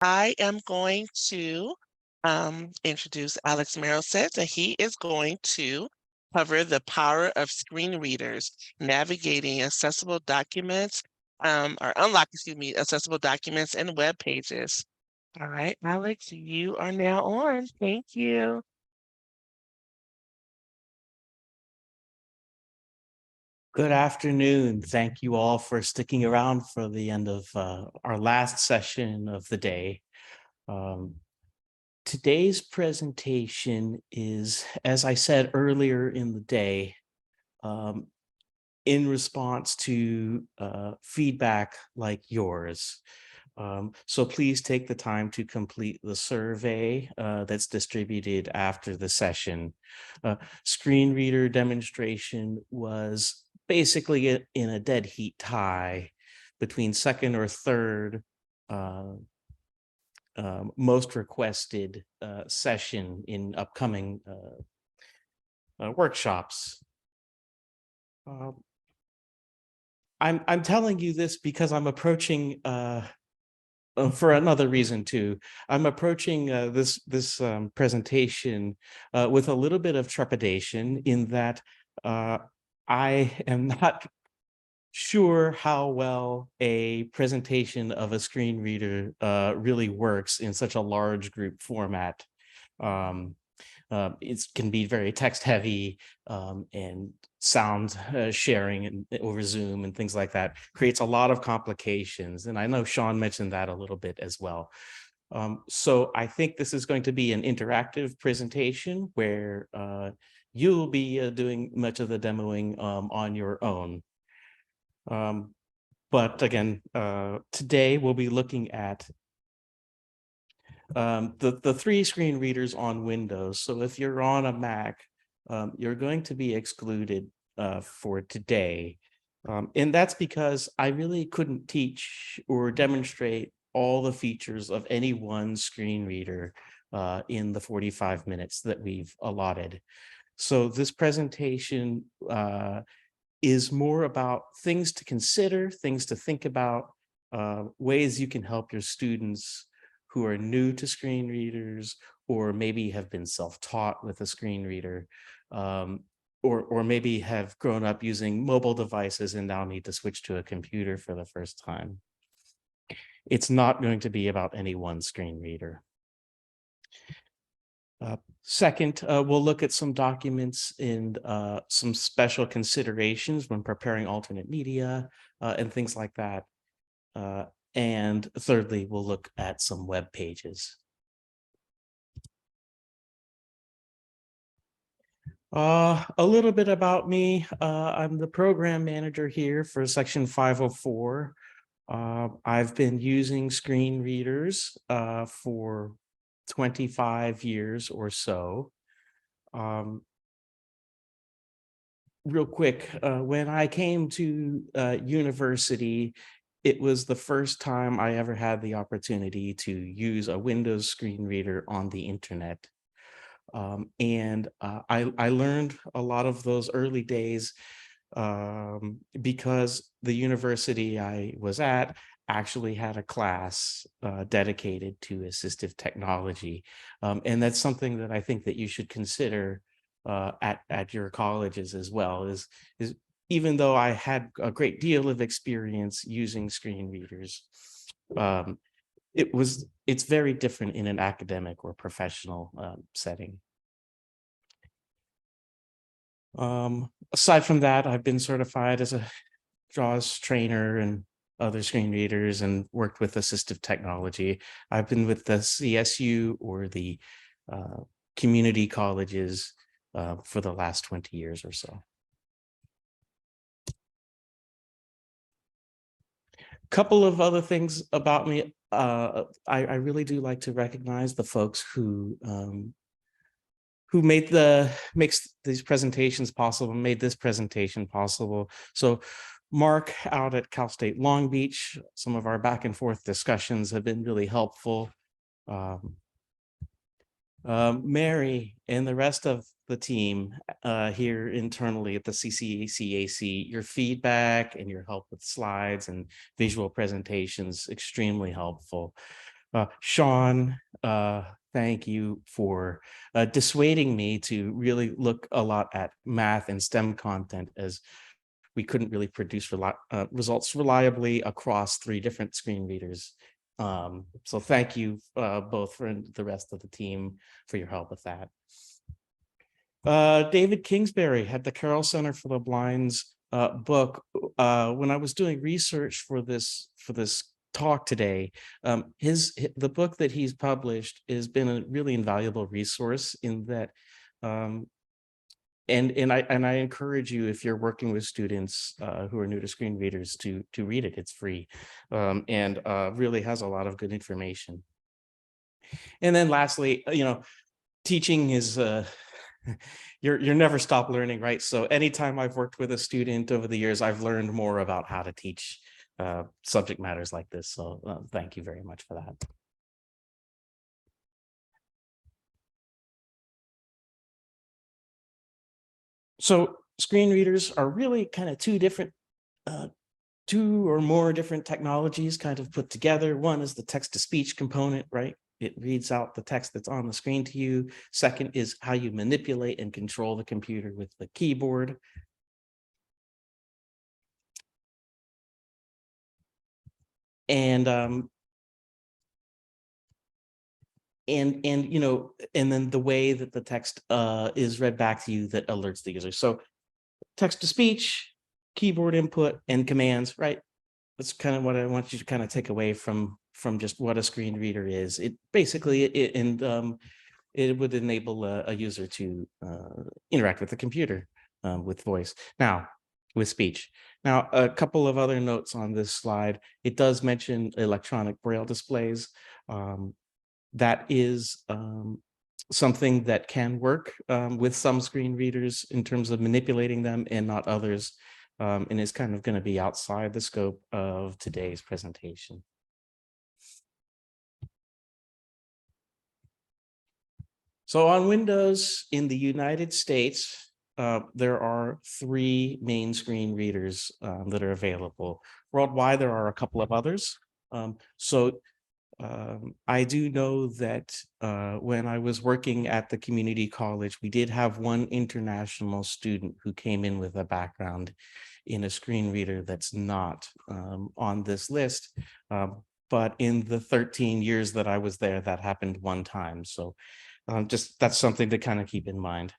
I am going to introduce Alex Marositz, and he is going to cover the power of screen readers, navigating accessible documents, or unlock, excuse me, accessible documents and web pages. All right, Alex, you are now on. Thank you. Good afternoon. Thank you all for sticking around for the end of our last session of the day. Um, Today's presentation is, as I said earlier in the day, um, in response to feedback like yours. So please take the time to complete the survey that's distributed after the session. Screen reader demonstration was basically in a dead heat tie between second or third uh, most requested session in upcoming workshops. Um, I'm telling you this because I'm approaching for another reason too. I'm approaching this presentation with a little bit of trepidation in that uh, I am not sure how well a presentation of a screen reader really works in such a large group format. Um, it can be very text heavy, and sound sharing and over Zoom and things like that creates a lot of complications. And I know Sean mentioned that a little bit as well. So I think this is going to be an interactive presentation where you'll be doing much of the demoing on your own. Um, but again, today we'll be looking at the three screen readers on Windows. So if you're on a Mac, you're going to be excluded for today. And that's because I really couldn't teach or demonstrate all the features of any one screen reader in the 45 minutes that we've allotted. So this presentation is more about things to consider, things to think about, ways you can help your students who are new to screen readers, or maybe have been self-taught with a screen reader, or maybe have grown up using mobile devices and now need to switch to a computer for the first time. It's not going to be about any one screen reader. Second, we'll look at some documents and some special considerations when preparing alternate media and things like that. And thirdly, we'll look at some web pages. A little bit about me. I'm the program manager here for Section 504. I've been using screen readers for 25 years or so. Real quick, when I came to university, it was the first time I ever had the opportunity to use a Windows screen reader on the internet. And I learned a lot of those early days because the university I was at actually had a class dedicated to assistive technology. And that's something that I think that you should consider at your colleges as well, is even though I had a great deal of experience using screen readers, um, it's very different in an academic or professional setting. Aside from that, I've been certified as a JAWS trainer and other screen readers and worked with assistive technology. I've been with the CSU or the community colleges for the last 20 years or so. Couple of other things about me. I really do like to recognize the folks who makes these presentations possible, made this presentation possible. So Mark out at Cal State Long Beach, some of our back and forth discussions have been really helpful. Mary and the rest of the team here internally at the CCCAC, your feedback and your help with slides and visual presentations, extremely helpful. Sean, thank you for dissuading me to really look a lot at math and STEM content, as we couldn't really produce results reliably across 3 different screen readers. So thank you both for the rest of the team for your help with that. David Kingsbury had the Carroll Center for the Blind's book. When I was doing research for this talk today, the book that he's published has been a really invaluable resource in that. And I encourage you, if you're working with students who are new to screen readers, to read it. It's free, and really has a lot of good information. And then lastly, teaching is you're never stop learning, right? So anytime I've worked with a student over the years, I've learned more about how to teach subject matters like this. So thank you very much for that. So screen readers are really kind of two or more different technologies kind of put together. One is the text-to-speech component, right? It reads out the text that's on the screen to you. Second is how you manipulate and control the computer with the keyboard. And then the way that the text is read back to you that alerts the user. So text-to-speech, keyboard input, and commands, right? That's kind of what I want you to kind of take away from just what a screen reader is. It basically it would enable a user to interact with the computer with voice. Now, with speech. Now, a couple of other notes on this slide. It does mention electronic braille displays. That is something that can work with some screen readers in terms of manipulating them and not others, and is kind of going to be outside the scope of today's presentation. So on Windows in the United States, there are 3 main screen readers that are available. Worldwide, there are a couple of others. I do know that when I was working at the community college, we did have one international student who came in with a background in a screen reader that's not on this list. But in the 13 years that I was there, that happened one time. So just that's something to kind of keep in mind.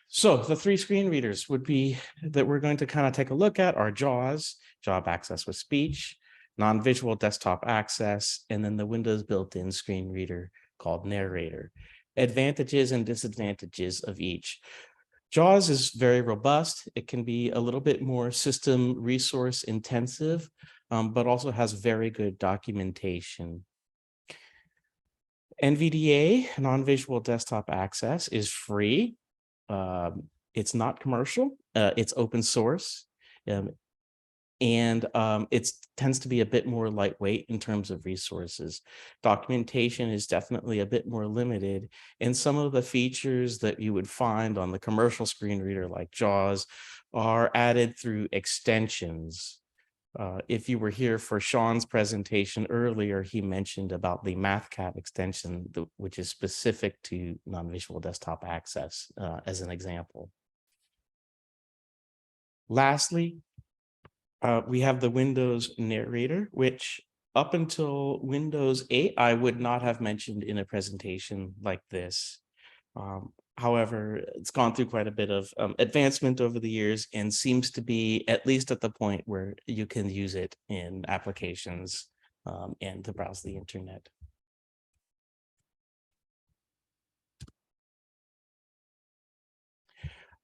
So the 3 screen readers would be that we're going to kind of take a look at are JAWS, Job Access with Speech, non-visual desktop access, and then the Windows built-in screen reader called Narrator. Advantages and disadvantages of each. JAWS is very robust. It can be a little bit more system resource intensive, but also has very good documentation. NVDA, non-visual desktop access, is free. It's not commercial. It's open source. And it tends to be a bit more lightweight in terms of resources. Documentation is definitely a bit more limited, and some of the features that you would find on the commercial screen reader like JAWS are added through extensions. If you were here for Sean's presentation earlier, he mentioned about the MathCat extension, which is specific to non-visual desktop access as an example. Lastly, we have the Windows Narrator, which up until Windows 8, I would not have mentioned in a presentation like this. However, it's gone through quite a bit of advancement over the years and seems to be at least at the point where you can use it in applications and to browse the internet.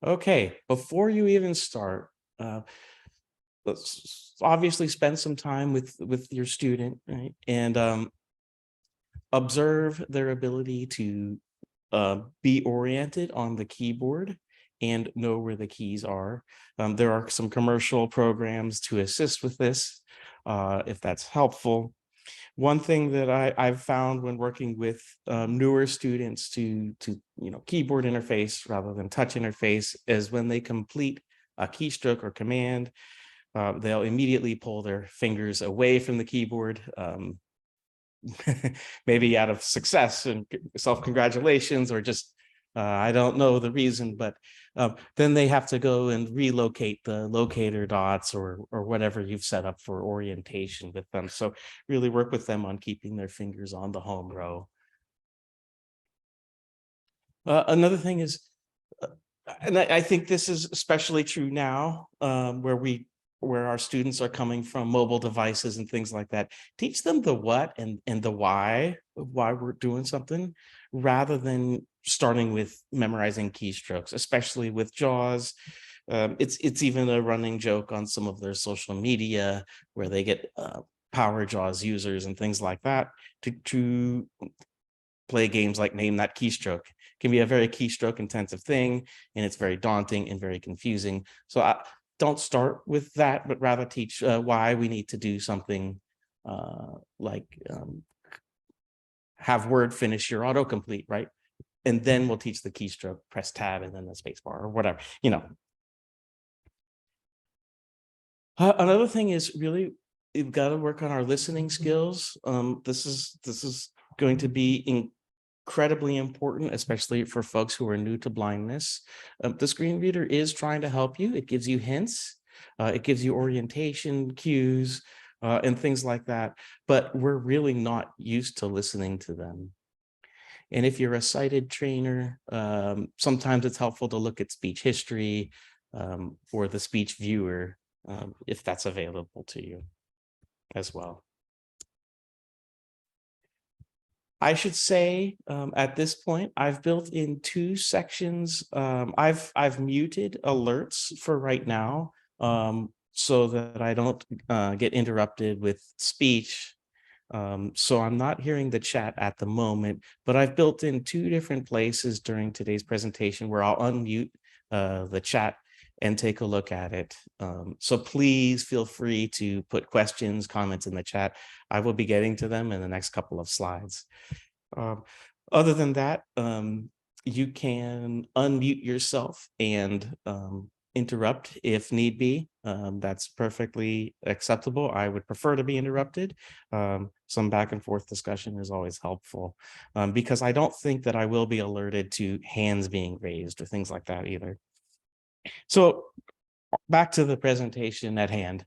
Okay, before you even start, let's obviously spend some time with your student, right? And observe their ability to be oriented on the keyboard and know where the keys are. There are some commercial programs to assist with this, if that's helpful. One thing that I've found when working with newer students to keyboard interface rather than touch interface is when they complete a keystroke or command, they'll immediately pull their fingers away from the keyboard, maybe out of success and self-congratulations, or just I don't know the reason, but then they have to go and relocate the locator dots or whatever you've set up for orientation with them. So really work with them on keeping their fingers on the home row. Another thing is, and I think this is especially true now, where our students are coming from mobile devices and things like that. Teach them the what and the why of why we're doing something, rather than starting with memorizing keystrokes, especially with JAWS. It's even a running joke on some of their social media where they get power JAWS users and things like that to play games like Name That Keystroke. Can be a very keystroke intensive thing, and it's very daunting and very confusing. So I don't start with that, but rather teach why we need to do something like have Word finish your autocomplete, right? And then we'll teach the keystroke, press tab and then the space bar or whatever, you know. Another thing is really, we've got to work on our listening skills. This is going to be incredibly important, especially for folks who are new to blindness. The screen reader is trying to help you. It gives you hints, it gives you orientation cues, and things like that, but we're really not used to listening to them. And if you're a sighted trainer, sometimes it's helpful to look at speech history or the speech viewer, if that's available to you as well. I should say at this point, I've built in 2 sections. I've muted alerts for right now, so that I don't get interrupted with speech. So I'm not hearing the chat at the moment, but I've built in 2 different places during today's presentation where I'll unmute the chat and take a look at it. So please feel free to put questions, comments in the chat. I will be getting to them in the next couple of slides. Other than that, you can unmute yourself and interrupt if need be. That's perfectly acceptable. I would prefer to be interrupted. Some back and forth discussion is always helpful, because I don't think that I will be alerted to hands being raised or things like that either. So back to the presentation at hand.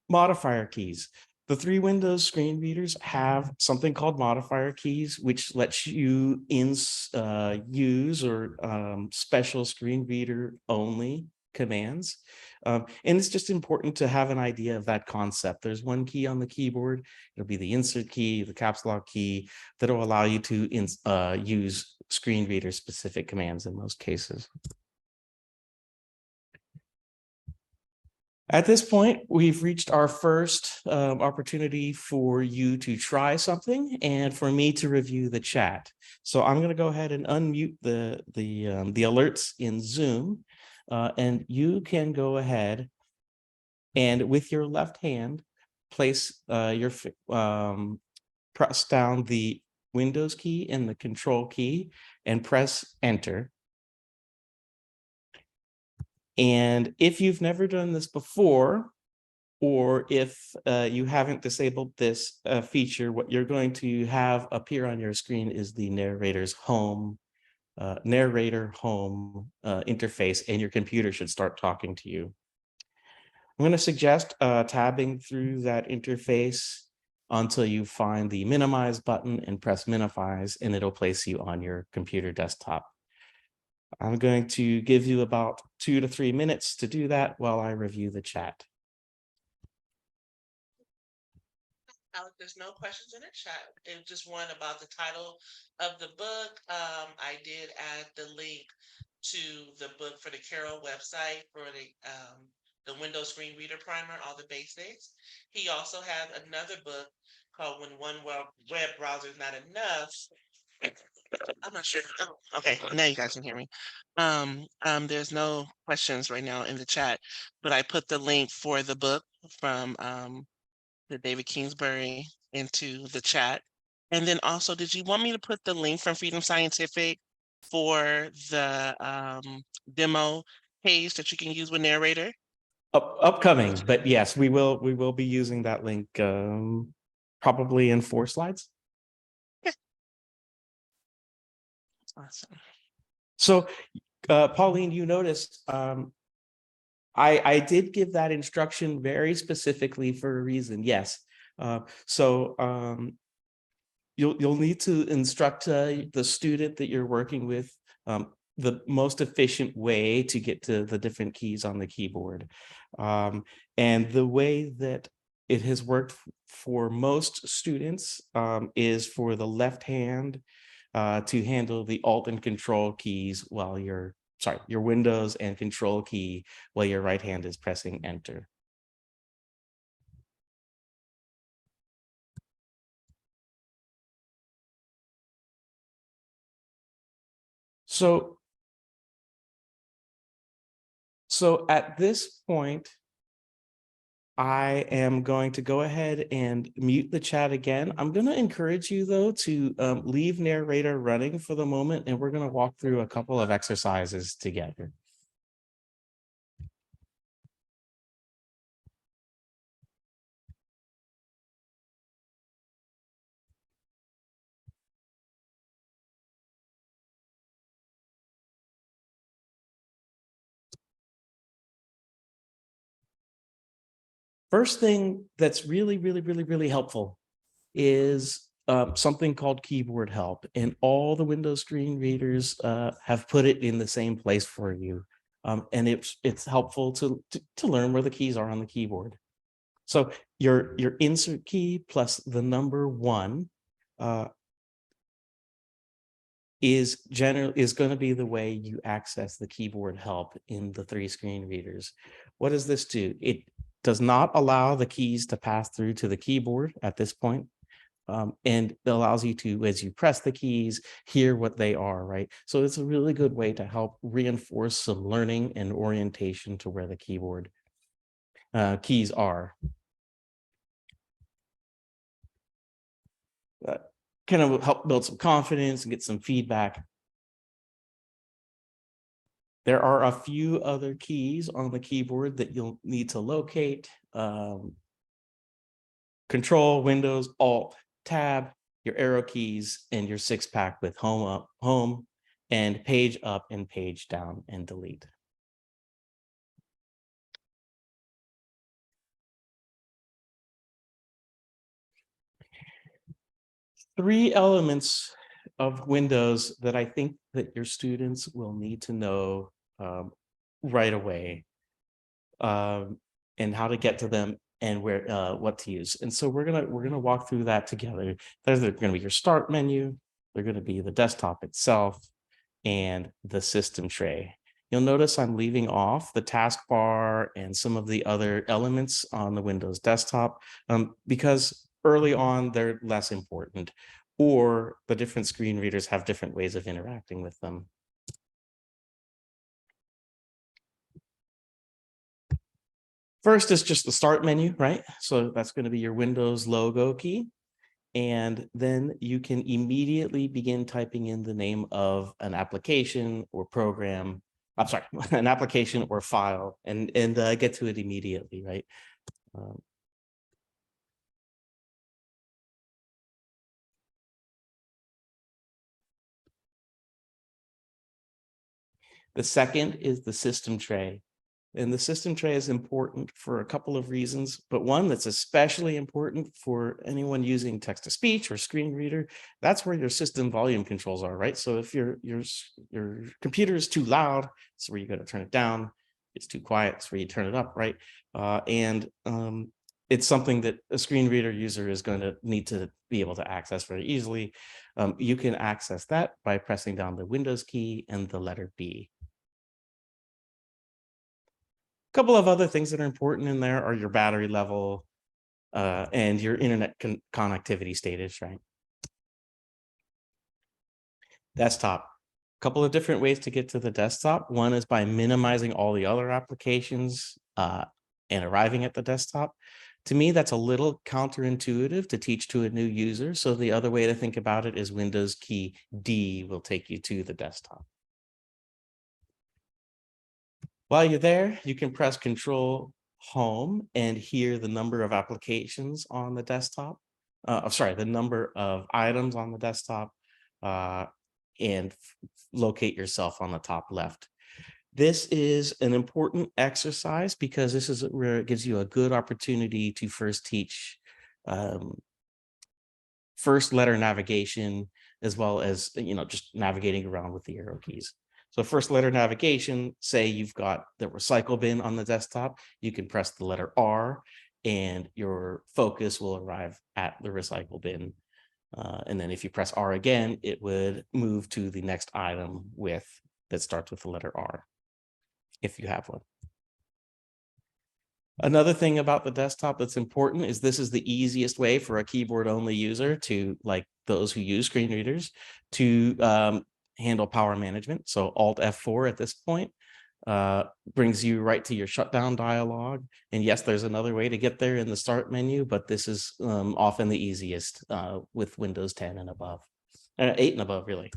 Modifier keys. The 3 Windows screen readers have something called modifier keys, which lets you use or special screen reader only commands. And it's just important to have an idea of that concept. There's one key on the keyboard. It'll be the insert key, the caps lock key, that will allow you to use screen reader specific commands in most cases. At this point, we've reached our first opportunity for you to try something and for me to review the chat. So I'm going to go ahead and unmute the alerts in Zoom, and you can go ahead and with your left hand place press down the Windows key and the Control key and press Enter. And if you've never done this before, or if you haven't disabled this feature, what you're going to have appear on your screen is the narrator home interface, and your computer should start talking to you. I'm going to suggest tabbing through that interface until you find the minimize button and press minimize, and it'll place you on your computer desktop. I'm going to give you about 2 to 3 minutes to do that while I review the chat. Alex, there's no questions in the chat. It was just one about the title of the book. I did add the link to the book for the Carol website for the Windows Screen Reader Primer, all the basics. He also had another book called When One Web Browser is Not Enough. I'm not sure. Oh, okay, now you guys can hear me. There's no questions right now in the chat, but I put the link for the book from the David Kingsbury into the chat. And then also, did you want me to put the link from Freedom Scientific for the demo page that you can use with narrator? Upcoming, but yes, we will be using that link probably in 4 slides. Awesome. So Pauline, you noticed I did give that instruction very specifically for a reason. Yes. You'll need to instruct the student that you're working with the most efficient way to get to the different keys on the keyboard. And the way that it has worked for most students is for the left hand to handle the Alt and Control keys while your Windows and Control key while your right hand is pressing Enter. So at this point, I am going to go ahead and mute the chat again. I'm going to encourage you, though, to leave narrator running for the moment, and we're going to walk through a couple of exercises together. First thing that's really helpful is something called keyboard help, and all the Windows screen readers have put it in the same place for you. And it's helpful to learn where the keys are on the keyboard. So your insert key plus the number 1 is going to be the way you access the keyboard help in the 3 screen readers. What does this do? It does not allow the keys to pass through to the keyboard at this point. And it allows you to, as you press the keys, hear what they are, right? So it's a really good way to help reinforce some learning and orientation to where the keyboard keys are. Kind of help build some confidence and get some feedback. There are a few other keys on the keyboard that you'll need to locate. Control, Windows, Alt, Tab, your arrow keys, and your 6-pack with home up, home, and page up and page down and delete. Three elements of Windows that I think that your students will need to know right away, and how to get to them and where what to use. And so we're gonna walk through that together. There's going to be your start menu. They're going to be the desktop itself and the system tray. You'll notice I'm leaving off the taskbar and some of the other elements on the Windows desktop because early on they're less important, or the different screen readers have different ways of interacting with them. First is just the start menu, right? So that's going to be your Windows logo key. And then you can immediately begin typing in the name of an application or program. I'm sorry, an application or file, and get to it immediately, right? The second is the system tray. And the system tray is important for a couple of reasons, but one that's especially important for anyone using text-to-speech or screen reader, that's where your system volume controls are, right? So if your computer is too loud, it's where you got to turn it down. It's too quiet, it's where you turn it up, right? It's something that a screen reader user is going to need to be able to access very easily. You can access that by pressing down the Windows key and the letter B. Couple of other things that are important in there are your battery level and your internet connectivity status, right? Desktop. Couple of different ways to get to the desktop. One is by minimizing all the other applications and arriving at the desktop. To me, that's a little counterintuitive to teach to a new user. So the other way to think about it is Windows key D will take you to the desktop. While you're there, you can press Control Home and hear the number of applications on the desktop. The number of items on the desktop, uh, and locate yourself on the top left. This is an important exercise because this is where it gives you a good opportunity to first teach um, first letter navigation, as well as, just navigating around with the arrow keys. So first letter navigation, say you've got the recycle bin on the desktop, you can press the letter R and your focus will arrive at the recycle bin. And then if you press R again, it would move to the next item that starts with the letter R, if you have one. Another thing about the desktop that's important is this is the easiest way for a keyboard only user to, like those who use screen readers, to handle power management. So Alt F4 at this point brings you right to your shutdown dialog. And yes, there's another way to get there in the start menu, but this is often the easiest with Windows 10 and above, 8 and above, really.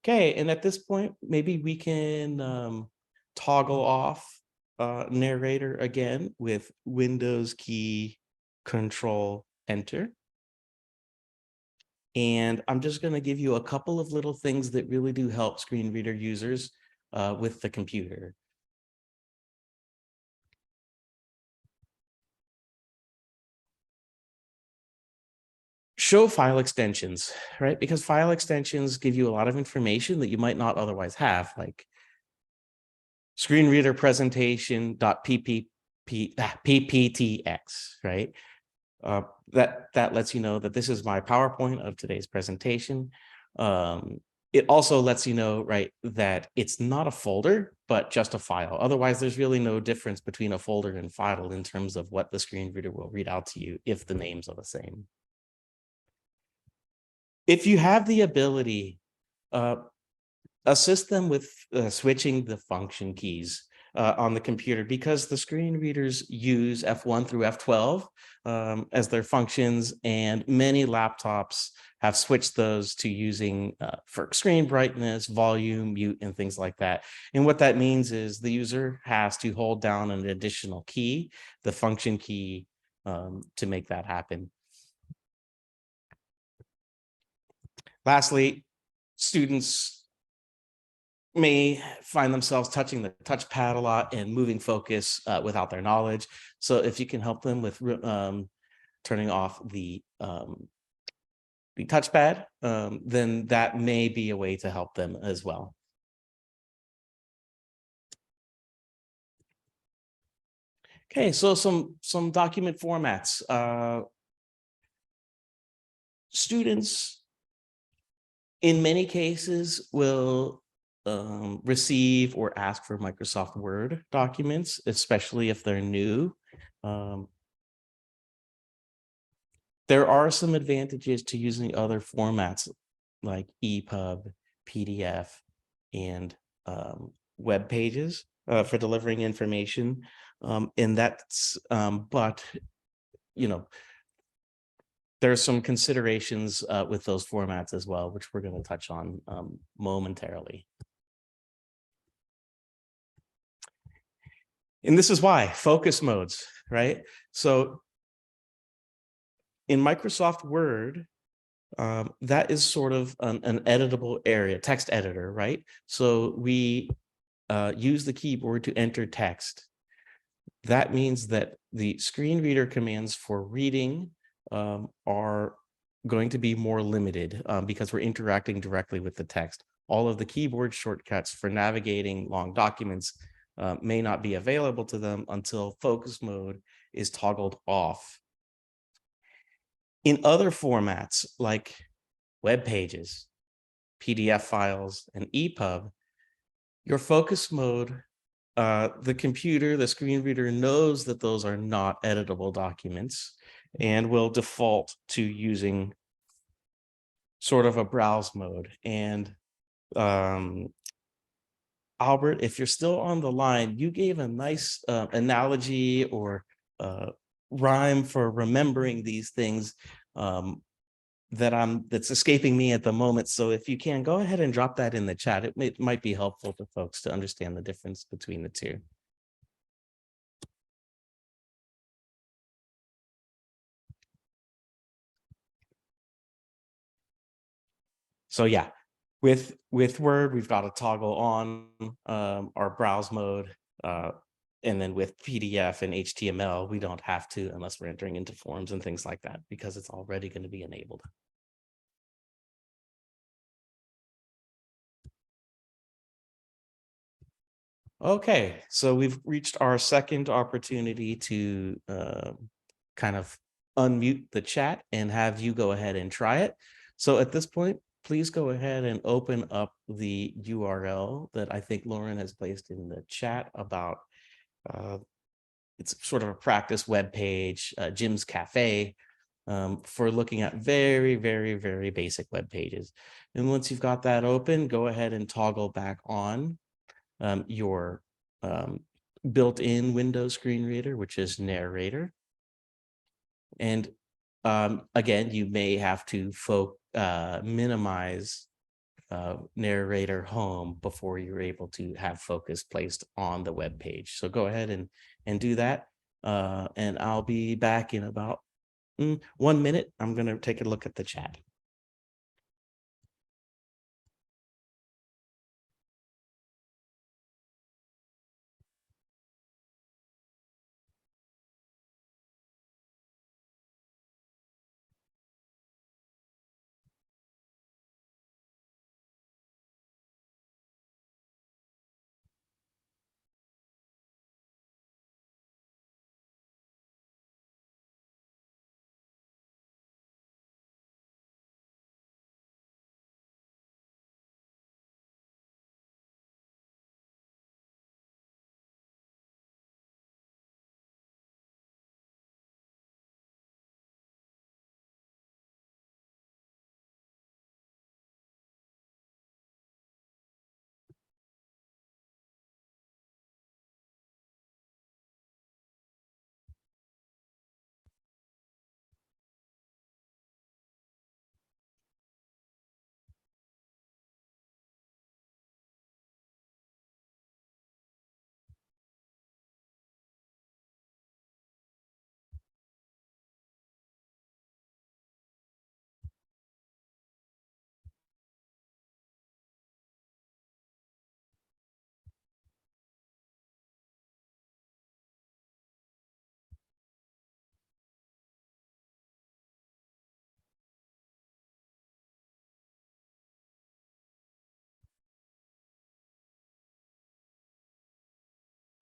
Okay, and at this point, maybe we can toggle off narrator again with Windows key Control Enter. And I'm just going to give you a couple of little things that really do help screen reader users with the computer. Show file extensions, right? Because file extensions give you a lot of information that you might not otherwise have, like screen reader presentation .pptx, right? That lets you know that this is my PowerPoint of today's presentation. It also lets you know, right, that it's not a folder, but just a file. Otherwise, there's really no difference between a folder and file in terms of what the screen reader will read out to you if the names are the same. If you have the ability, assist them with switching the function keys on the computer, because the screen readers use F1 through F12 as their functions, and many laptops have switched those to using for screen brightness, volume, mute, and things like that. And what that means is the user has to hold down an additional key, the function key, to make that happen. Lastly, students may find themselves touching the touchpad a lot and moving focus without their knowledge. So if you can help them with turning off the touchpad, then that may be a way to help them as well. Okay, so some document formats. Students, in many cases, will receive or ask for Microsoft Word documents, especially if they're new. There are some advantages to using other formats like EPUB, PDF, and Webpages for delivering information. And that's, but, there are some considerations with those formats as well, which we're going to touch on momentarily. And this is why focus modes, right? So in Microsoft Word, that is sort of an editable area, text editor, right? So we use the keyboard to enter text. That means that the screen reader commands for reading are going to be more limited because we're interacting directly with the text. All of the keyboard shortcuts for navigating long documents may not be available to them until focus mode is toggled off. In other formats like web pages, PDF files, and EPUB, your focus mode, the computer, the screen reader knows that those are not editable documents and will default to using sort of a browse mode. And Albert, if you're still on the line, you gave a nice analogy or rhyme for remembering these things that's escaping me at the moment. So if you can, go ahead and drop that in the chat. It might be helpful for folks to understand the difference between the two. So yeah, with Word, we've got to toggle on our browse mode. And then with PDF and HTML, we don't have to unless we're entering into forms and things like that, because it's already going to be enabled. Okay, so we've reached our second opportunity to kind of unmute the chat and have you go ahead and try it. So at this point, please go ahead and open up the URL that I think Lauren has placed in the chat about it's sort of a practice web page, Jim's Cafe, for looking at very, very, very basic web pages. And once you've got that open, go ahead and toggle back on your built-in Windows screen reader, which is Narrator. And again, you may have to minimize Narrator home before you're able to have focus placed on the web page. So go ahead and do that. And I'll be back in about 1 minute. I'm going to take a look at the chat.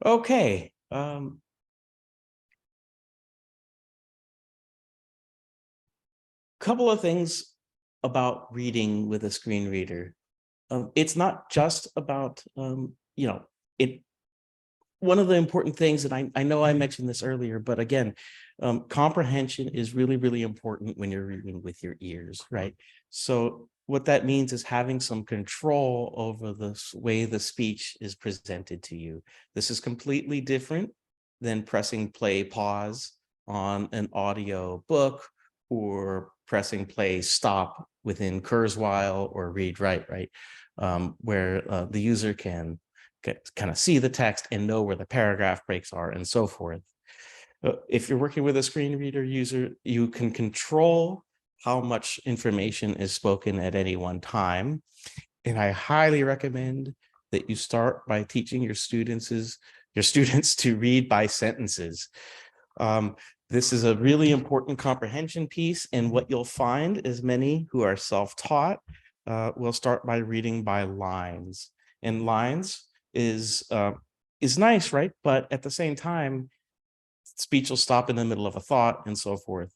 Okay. Couple of things about reading with a screen reader. It's not just about, it. One of the important things, and I know I mentioned this earlier, but again, comprehension is really, really important when you're reading with your ears, right? So what that means is having some control over the way the speech is presented to you. This is completely different than pressing play, pause on an audio book, or pressing play, stop within Kurzweil or read write, right? Where the user can kind of see the text and know where the paragraph breaks are and so forth. If you're working with a screen reader user, you can control how much information is spoken at any one time. And I highly recommend that you start by teaching your students to read by sentences. This is a really important comprehension piece, and what you'll find is many who are self-taught will start by reading by lines. And lines is nice, right? But at the same time, speech will stop in the middle of a thought and so forth.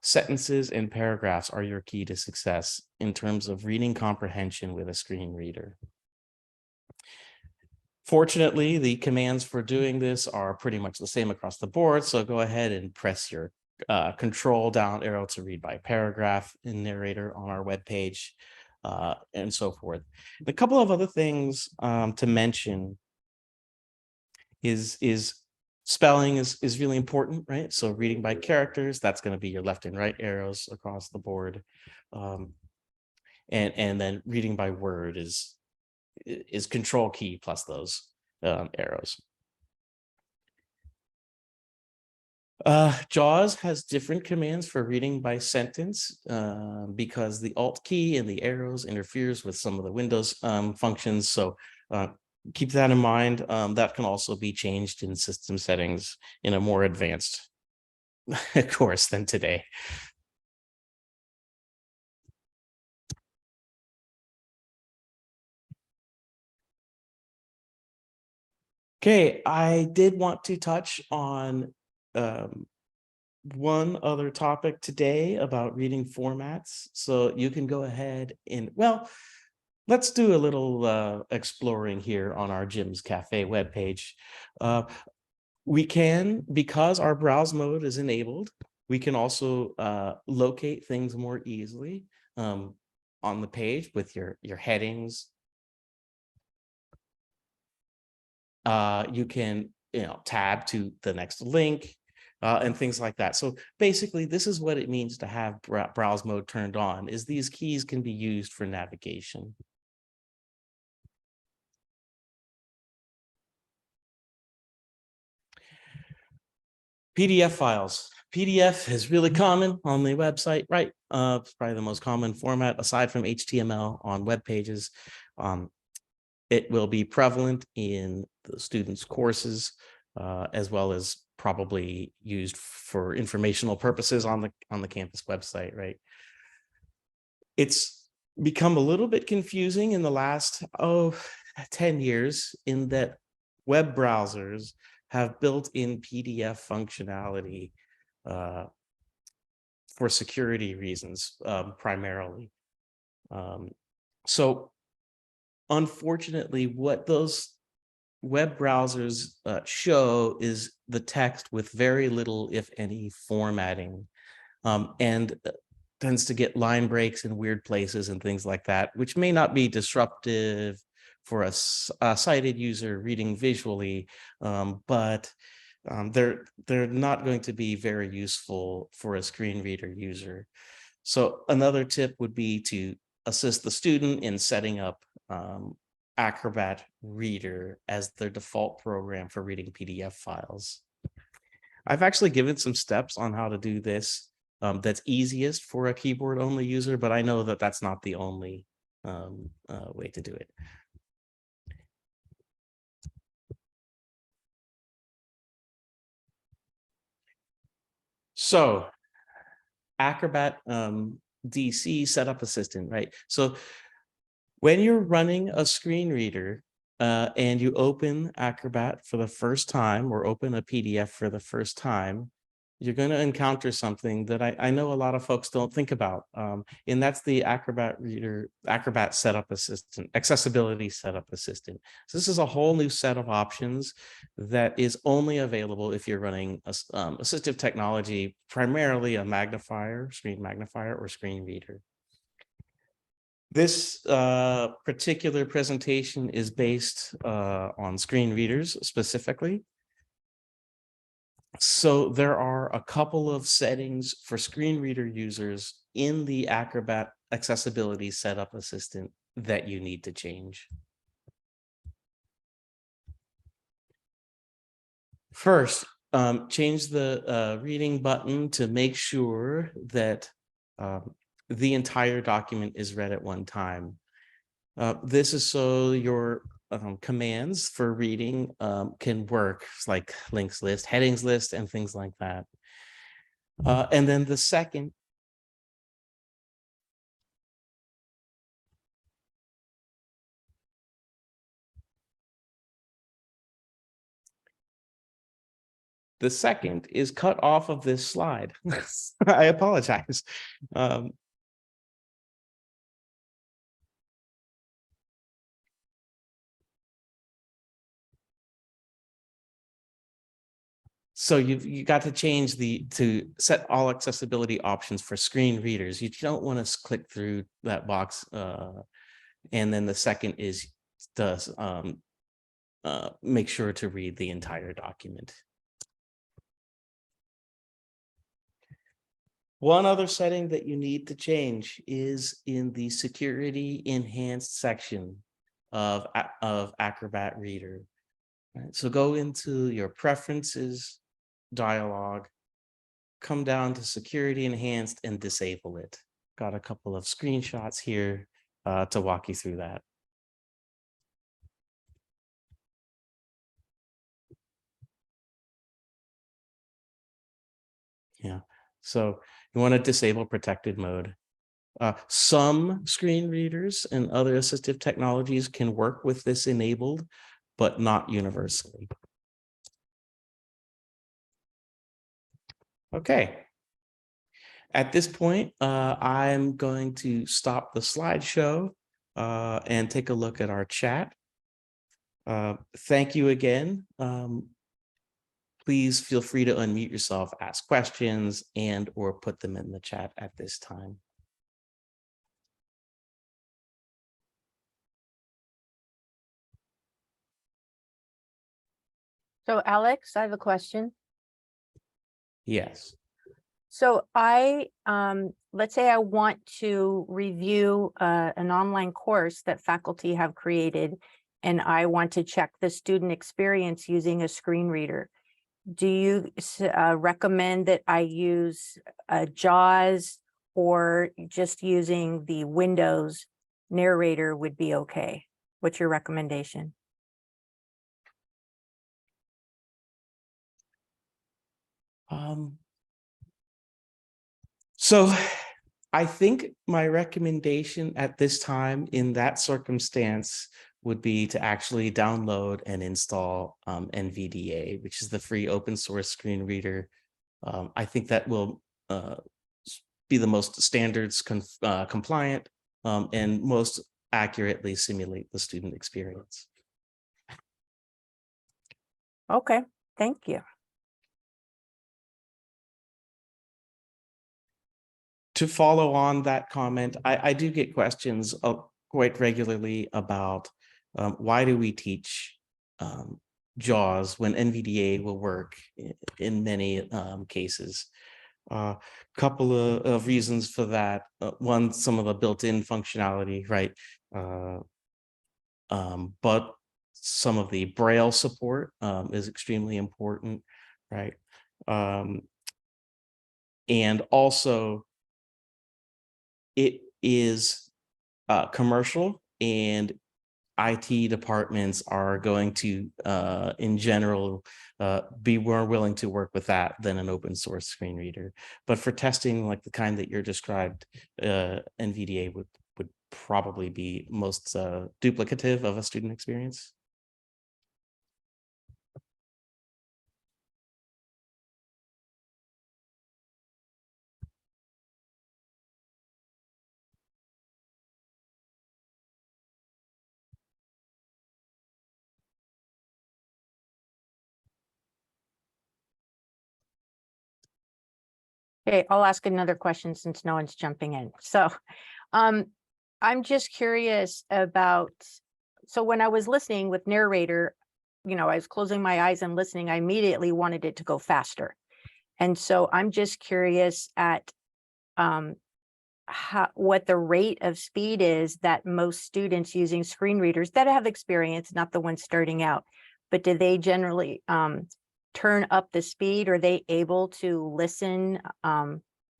Sentences and paragraphs are your key to success in terms of reading comprehension with a screen reader. Fortunately, the commands for doing this are pretty much the same across the board. So go ahead and press your control down arrow to read by paragraph in Narrator on our webpage, and so forth. A couple of other things to mention is Spelling is really important, right? So reading by characters, that's going to be your left and right arrows across the board. And then reading by word is control key plus those arrows. JAWS has different commands for reading by sentence because the Alt key and the arrows interferes with some of the Windows functions. So keep that in mind. That can also be changed in system settings in a more advanced course than today. Okay, I did want to touch on one other topic today about reading formats. So you can go ahead and, well, let's do a little exploring here on our Jim's Cafe webpage. We can, because our browse mode is enabled, we can also locate things more easily on the page with your headings. You can, tab to the next link and things like that. So basically, this is what it means to have browse mode turned on, is these keys can be used for navigation. PDF files. PDF is really common on the website, right? It's probably the most common format aside from HTML on web pages. It will be prevalent in the students' courses, as well as probably used for informational purposes on the campus website, right? It's become a little bit confusing in the last 10 years in that web browsers have built-in PDF functionality for security reasons, primarily. So unfortunately, what those web browsers show is the text with very little, if any, formatting, and tends to get line breaks in weird places and things like that, which may not be disruptive for a sighted user reading visually, but they're not going to be very useful for a screen reader user. So another tip would be to assist the student in setting up Acrobat Reader as their default program for reading PDF files. I've actually given some steps on how to do this that's easiest for a keyboard only user, but I know that that's not the only way to do it. So Acrobat DC Setup Assistant, right? So when you're running a screen reader and you open Acrobat for the first time or open a PDF for the first time, you're going to encounter something that I know a lot of folks don't think about. And that's the Acrobat Reader, Acrobat Setup Assistant, Accessibility Setup Assistant. So this is a whole new set of options that is only available if you're running assistive technology, primarily a magnifier, screen magnifier, or screen reader. This particular presentation is based on screen readers specifically. So there are a couple of settings for screen reader users in the Acrobat Accessibility Setup Assistant that you need to change. First, change the reading button to make sure that the entire document is read at one time. This is so your commands for reading can work, like links list, headings list, and things like that. And then the second is cut off of this slide. I apologize. So you got to change to set all accessibility options for screen readers. You don't want to click through that box. And then the second is make sure to read the entire document. One other setting that you need to change is in the security enhanced section of Acrobat Reader. Right? So go into your preferences dialog, come down to security enhanced and disable it. Got a couple of screenshots here to walk you through that. Yeah, so you want to disable protected mode. Some screen readers and other assistive technologies can work with this enabled, but not universally. Okay. At this point, I'm going to stop the slideshow and take a look at our chat. Thank you again. Please feel free to unmute yourself, ask questions, and or put them in the chat at this time. So Alex, I have a question. Yes. So let's say I want to review an online course that faculty have created, and I want to check the student experience using a screen reader. Do you recommend that I use JAWS, or just using the Windows narrator would be okay? What's your recommendation? So I think my recommendation at this time in that circumstance would be to actually download and install NVDA, which is the free open source screen reader. I think that will be the most standards compliant and most accurately simulate the student experience. Okay, thank you. To follow on that comment, I do get questions quite regularly about why do we teach JAWS when NVDA will work in many cases. Couple of reasons for that. One, some of the built-in functionality, right? But some of the Braille support is extremely important, right? And also, it is commercial, and IT departments are going to, in general, be more willing to work with that than an open source screen reader. But for testing like the kind that you're described, NVDA would probably be most duplicative of a student experience. Okay, I'll ask another question since no one's jumping in. So I'm just curious about, so when I was listening with narrator, I was closing my eyes and listening, I immediately wanted it to go faster. And so I'm just curious at what the rate of speed is that most students using screen readers that have experience, not the ones starting out, but do they generally turn up the speed? Are they able to listen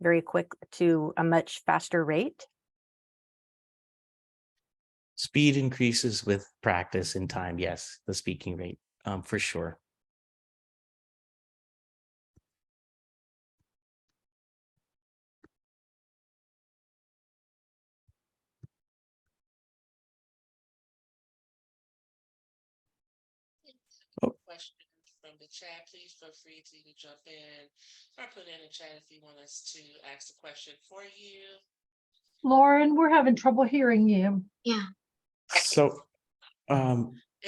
very quick to a much faster rate? Speed increases with practice and time. Yes, the speaking rate, for sure. Questions from the chat, please feel free to either jump in or put in the chat if you want us to ask a question for you. Lauren, we're having trouble hearing you. Yeah. So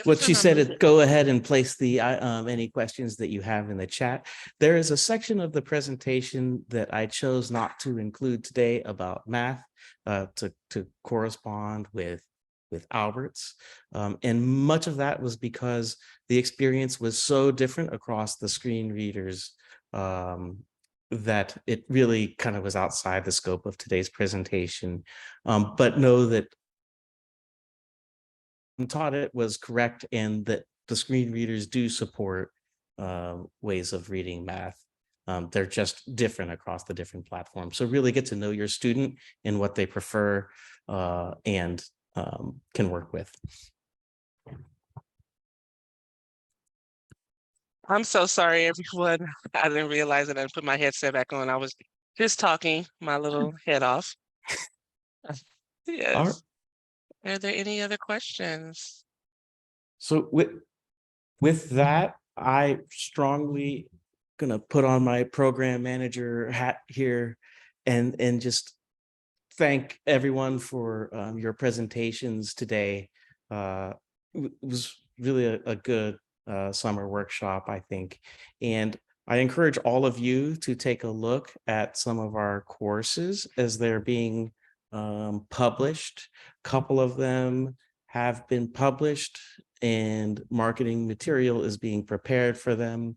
what she said is go ahead and place the any questions that you have in the chat. There is a section of the presentation that I chose not to include today about math to correspond with Albert's. And much of that was because the experience was so different across the screen readers that it really kind of was outside the scope of today's presentation, but know that taught it was correct and that the screen readers do support ways of reading math. They're just different across the different platforms. So really get to know your student and what they prefer and can work with. I'm so sorry, everyone. I didn't realize that I put my headset back on. I was just talking my little head off. All right. Yes. Are there any other questions? So with that, I strongly gonna put on my program manager hat here and just thank everyone for your presentations today. It was really a good summer workshop, I think. And I encourage all of you to take a look at some of our courses as they're being published. A couple of them have been published and marketing material is being prepared for them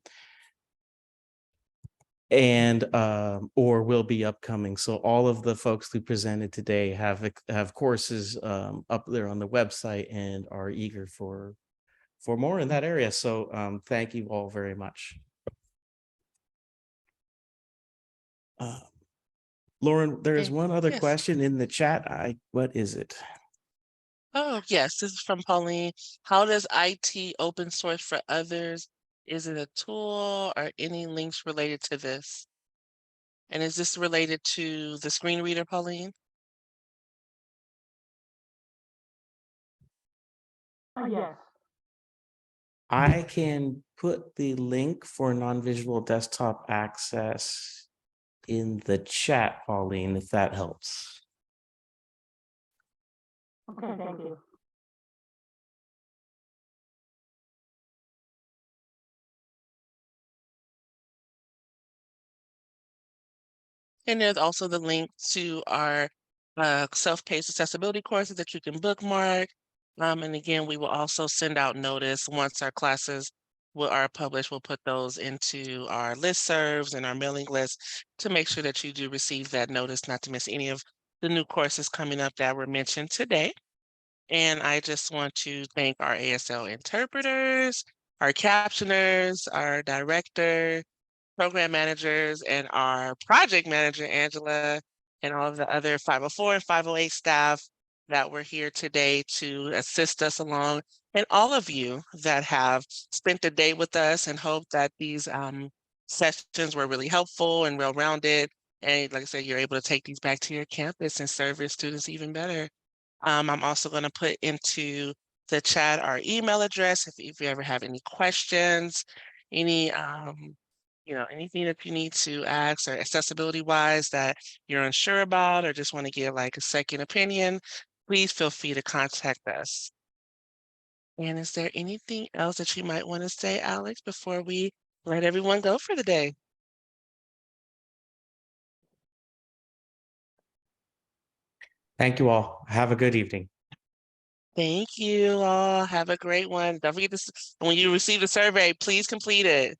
and or will be upcoming. So all of the folks who presented today have courses up there on the website and are eager for more in that area. So thank you all very much. Lauren, there is Okay. one other Yes. question in the chat. What is it? Oh, yes, this is from Pauline. How does IT open source for others? Is it a tool or any links related to this? And is this related to the screen reader, Pauline? Yes. I can put the link for non-visual desktop access in the chat, Pauline, if that helps. Okay, thank you. And there's also the link to our self-paced accessibility courses that you can bookmark. And again, we will also send out notice once our classes are published. We'll put those into our listservs and our mailing lists to make sure that you do receive that notice, not to miss any of the new courses coming up that were mentioned today. And I just want to thank our ASL interpreters, our captioners, our director, program managers, and our project manager, Angela, and all of the other 504 and 508 staff that were here today to assist us along, and all of you that have spent the day with us, and hope that these sessions were really helpful and well-rounded. And like I said, you're able to take these back to your campus and serve your students even better. I'm also going to put into the chat our email address if you ever have any questions, any anything that you need to ask or accessibility wise that you're unsure about or just want to give like a second opinion, please feel free to contact us. And is there anything else that you might want to say, Alex, before we let everyone go for the day? Thank you all. Have a good evening. Thank you all. Have a great one. Don't forget when you receive the survey, please complete it.